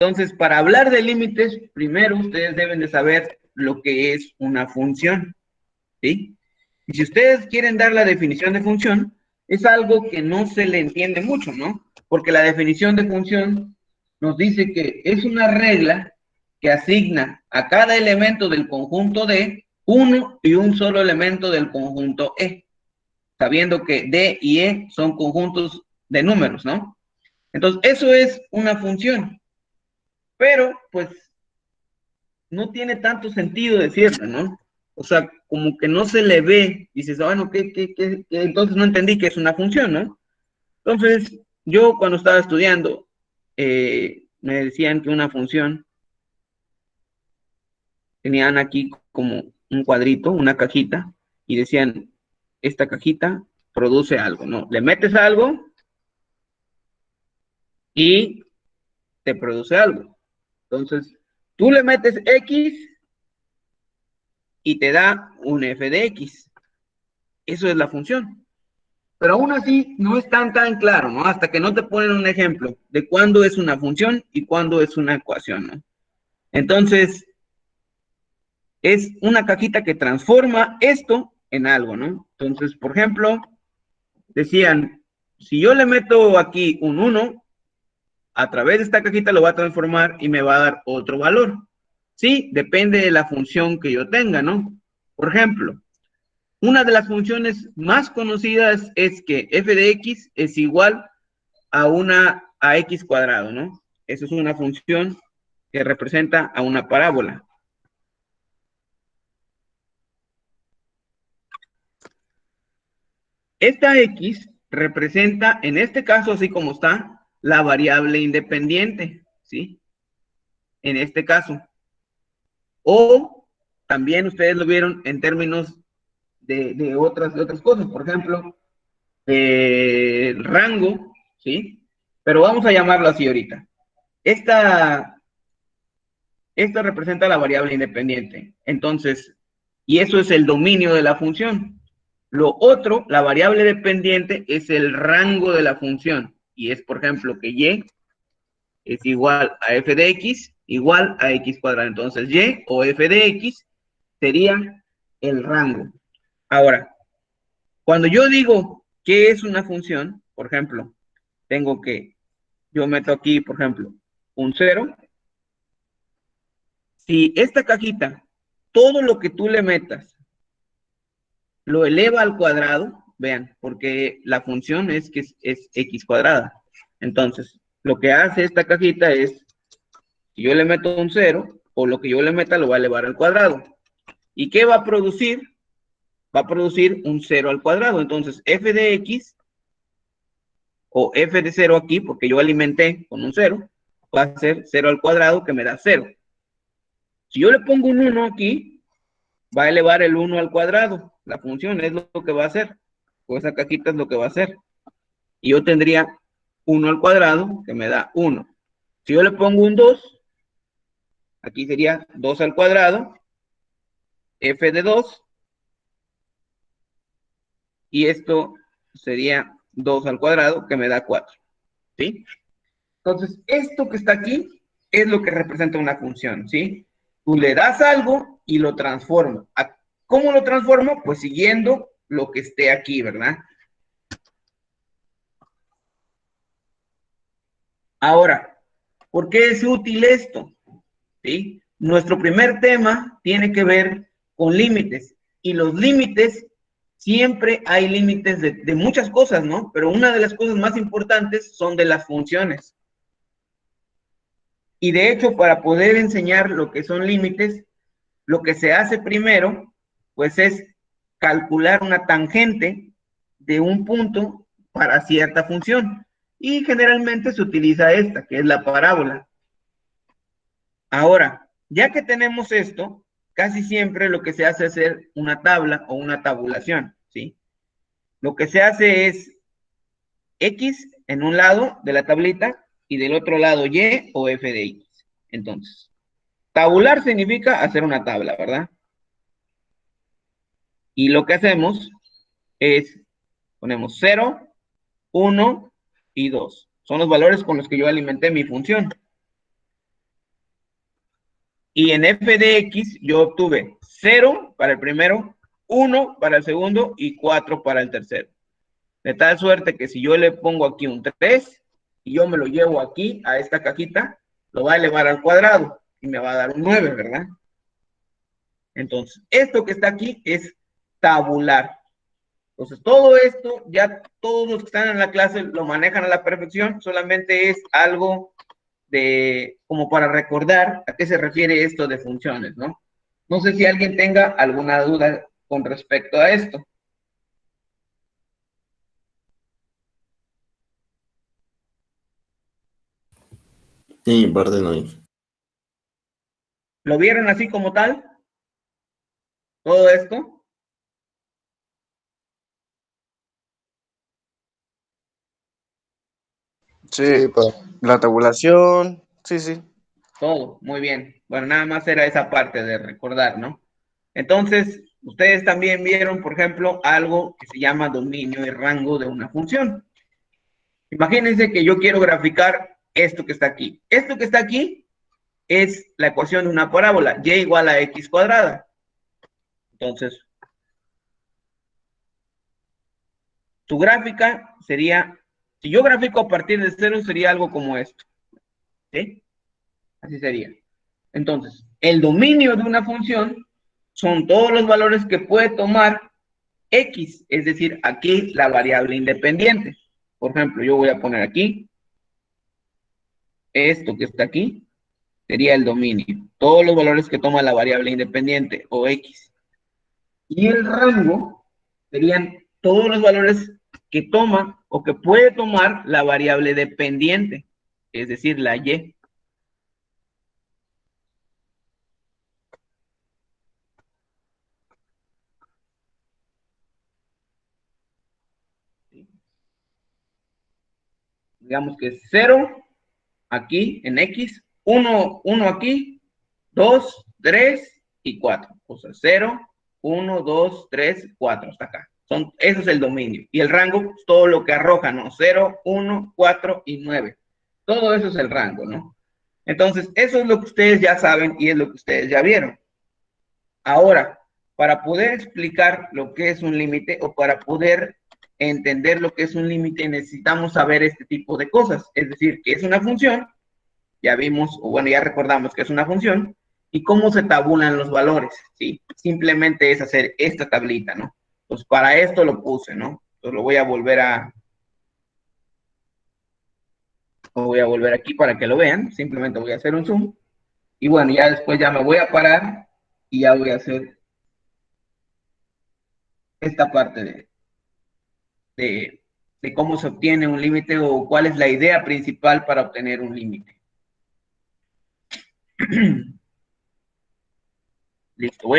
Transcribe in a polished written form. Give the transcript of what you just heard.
Entonces, para hablar de límites, primero ustedes deben de saber lo que es una función, ¿sí? Y si ustedes quieren dar la definición de función, es algo que no se le entiende mucho, ¿no? Porque la definición de función nos dice que es una regla que asigna a cada elemento del conjunto D uno y un solo elemento del conjunto E, sabiendo que D y E son conjuntos de números, ¿no? Entonces, eso es una función, pero pues no tiene tanto sentido decirlo, ¿no? O sea, como que no se le ve, dices, bueno, ¿qué? Entonces no entendí que es una función, ¿no? Entonces, yo cuando estaba estudiando, me decían que una función, tenían aquí como un cuadrito, una cajita, y decían, esta cajita produce algo, ¿no? Le metes algo y te produce algo. Entonces, tú le metes X y te da un f de X. Eso es la función. Pero aún así no es tan claro, ¿no? Hasta que no te ponen un ejemplo de cuándo es una función y cuándo es una ecuación, ¿no? Entonces, es una cajita que transforma esto en algo, ¿no? Entonces, por ejemplo, decían, si yo le meto aquí un 1, a través de esta cajita lo va a transformar y me va a dar otro valor. Sí, depende de la función que yo tenga, ¿no? Por ejemplo, una de las funciones más conocidas es que f de x es igual a x cuadrado, ¿no? Eso es una función que representa a una parábola. Esta x representa, en este caso, así como está, la variable independiente, ¿sí? En este caso. O también ustedes lo vieron en términos de otras cosas, por ejemplo, el rango, ¿sí? Pero vamos a llamarlo así ahorita. Esta representa la variable independiente. Entonces, y eso es el dominio de la función. Lo otro, la variable dependiente, es el rango de la función. Y es, por ejemplo, que y es igual a f de x igual a x cuadrado. Entonces, y o f de x sería el rango. Ahora, cuando yo digo qué es una función, por ejemplo, tengo que, yo meto aquí, por ejemplo, un 0. Si esta cajita, todo lo que tú le metas, lo eleva al cuadrado, vean, porque la función es que es x cuadrada. Entonces, lo que hace esta cajita es, si yo le meto un 0, o lo que yo le meta lo va a elevar al cuadrado. ¿Y qué va a producir? Va a producir un 0 al cuadrado. Entonces, f de x, o f de 0 aquí, porque yo alimenté con un 0, va a ser 0 al cuadrado, que me da 0. Si yo le pongo un 1 aquí, va a elevar el 1 al cuadrado. La función es lo que va a hacer. O esa cajita es lo que va a hacer. Y yo tendría 1 al cuadrado, que me da 1. Si yo le pongo un 2, aquí sería 2 al cuadrado, f de 2, y esto sería 2 al cuadrado, que me da 4. ¿Sí? Entonces, esto que está aquí es lo que representa una función, ¿sí? Tú le das algo y lo transforma. ¿Cómo lo transformo? Pues siguiendo lo que esté aquí, ¿verdad? Ahora, ¿por qué es útil esto? ¿Sí? Nuestro primer tema tiene que ver con límites. Y los límites, siempre hay límites de muchas cosas, ¿no? Pero una de las cosas más importantes son de las funciones. Y de hecho, para poder enseñar lo que son límites, lo que se hace primero, pues es calcular una tangente de un punto para cierta función. Y generalmente se utiliza esta, que es la parábola. Ahora, ya que tenemos esto, casi siempre lo que se hace es hacer una tabla o una tabulación, ¿sí? Lo que se hace es X en un lado de la tablita y del otro lado Y o F de X. Entonces, tabular significa hacer una tabla, ¿verdad? Y lo que hacemos es, ponemos 0, 1 y 2. Son los valores con los que yo alimenté mi función. Y en f de x yo obtuve 0 para el primero, 1 para el segundo y 4 para el tercero. De tal suerte que si yo le pongo aquí un 3 y yo me lo llevo aquí a esta cajita, lo va a elevar al cuadrado y me va a dar un 9, ¿verdad? Entonces, esto que está aquí es tabular. Entonces, todo esto, ya todos los que están en la clase lo manejan a la perfección, solamente es algo de, como para recordar a qué se refiere esto de funciones, ¿no? No sé si alguien tenga alguna duda con respecto a esto. Sí, mi parte no hay. ¿Lo vieron así como tal? Todo esto. Sí, para la tabulación, sí. Todo, muy bien. Bueno, nada más era esa parte de recordar, ¿no? Entonces, ustedes también vieron, por ejemplo, algo que se llama dominio y rango de una función. Imagínense que yo quiero graficar esto que está aquí. Esto que está aquí es la ecuación de una parábola, y igual a x cuadrada. Entonces, tu gráfica sería, si yo grafico a partir de 0, sería algo como esto. ¿Sí? Así sería. Entonces, el dominio de una función son todos los valores que puede tomar x, es decir, aquí la variable independiente. Por ejemplo, yo voy a poner aquí, esto que está aquí, sería el dominio. Todos los valores que toma la variable independiente o x. Y el rango serían todos los valores que toma o que puede tomar la variable dependiente, es decir, la y. Digamos que es 0 aquí en x, 1 aquí, 2, 3 y 4. O sea, 0, 1, 2, 3, 4 hasta acá. Eso es el dominio. Y el rango, todo lo que arroja, ¿no? 0, 1, 4 y 9. Todo eso es el rango, ¿no? Entonces, eso es lo que ustedes ya saben y es lo que ustedes ya vieron. Ahora, para poder explicar lo que es un límite o para poder entender lo que es un límite, necesitamos saber este tipo de cosas. Es decir, que es una función, ya vimos, o bueno, ya recordamos que es una función, y cómo se tabulan los valores, ¿sí? Simplemente es hacer esta tablita, ¿no? Pues para esto lo puse, ¿no? Entonces lo voy a volver aquí para que lo vean, simplemente voy a hacer un zoom, y bueno, ya después ya me voy a parar y ya voy a hacer esta parte de, de cómo se obtiene un límite o cuál es la idea principal para obtener un límite. Listo, voy a